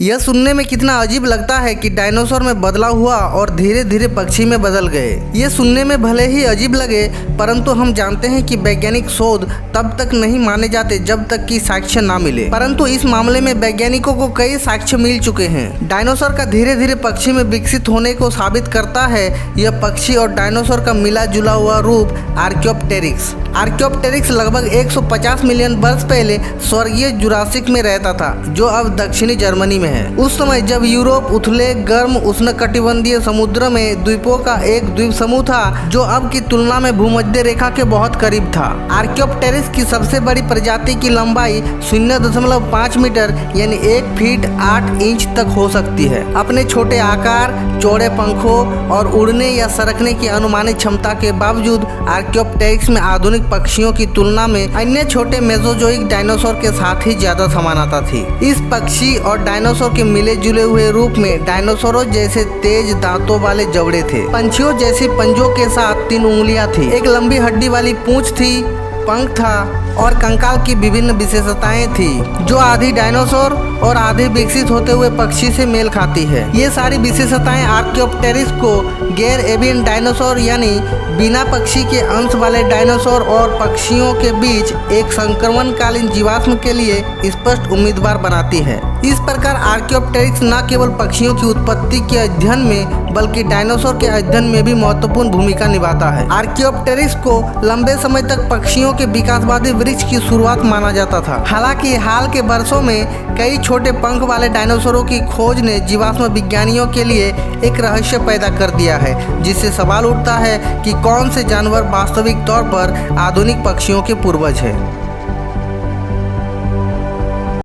यह सुनने में कितना अजीब लगता है कि डायनासोर में बदलाव हुआ और धीरे धीरे पक्षी में बदल गए। ये सुनने में भले ही अजीब लगे, परंतु हम जानते हैं कि वैज्ञानिक शोध तब तक नहीं माने जाते जब तक कि साक्ष्य ना मिले। परंतु इस मामले में वैज्ञानिकों को कई साक्ष्य मिल चुके हैं। डायनासोर का धीरे धीरे पक्षी में विकसित होने को साबित करता है यह पक्षी और डायनासोर का मिला जुला हुआ रूप आर्कियोप्टेरिक्स। आर्कियोप्टेरिक्स लगभग 150 मिलियन वर्ष पहले स्वर्गीय जुरासिक में रहता था, जो अब दक्षिणी जर्मनी में है। उस समय जब यूरोप उथले गर्म उष्णकटिबंधीय समुद्र में द्वीपों का एक द्वीप समूह था, जो अब की तुलना में भूमध्य रेखा के बहुत करीब था। आर्कियोप्टेरिक्स की सबसे बड़ी प्रजाति की लंबाई 0.5 मीटर यानी 1 फीट 8 इंच तक हो सकती है। अपने छोटे आकार, चौड़े पंखों और उड़ने या सरकने की अनुमानित क्षमता के बावजूद आर्कियोप्टेरिक्स में आधुनिक पक्षियों की तुलना में अन्य छोटे मेसोजोइक डायनासोर के साथ ही ज्यादा समानता थी। इस पक्षी और डायनासोर के मिले जुले हुए रूप में डायनासोरों जैसे तेज दांतों वाले जबड़े थे, पंछियों जैसी पंजों के साथ 3 उंगलियां थी, एक लंबी हड्डी वाली पूंछ थी, पंख था और कंकाल की विभिन्न विशेषताएं थी, जो आधी डायनासोर और आधे विकसित होते हुए पक्षी से मेल खाती है। ये सारी विशेषताएं आर्कियोप्टेरिक्स को गैर एवियन डायनासोर यानी बिना पक्षी के अंश वाले डायनासोर और पक्षियों के बीच एक संक्रमणकालीन जीवाश्म के लिए स्पष्ट उम्मीदवार बनाती है। इस प्रकार आर्कियोप्टेरिक्स न केवल पक्षियों की उत्पत्ति के अध्ययन में बल्कि डायनासोर के अध्ययन में भी महत्वपूर्ण भूमिका निभाता है। आर्कियोप्टेरिक्स को लंबे समय तक पक्षियों के विकासवादी वृक्ष की शुरुआत माना जाता था। हालांकि हाल के वर्षों में कई छोटे पंख वाले डायनासोरों की खोज ने जीवाश्म विज्ञानियों के लिए एक रहस्य पैदा कर दिया है, जिससे सवाल उठता है कि कौन से जानवर वास्तविक तौर पर आधुनिक पक्षियों के पूर्वज हैं।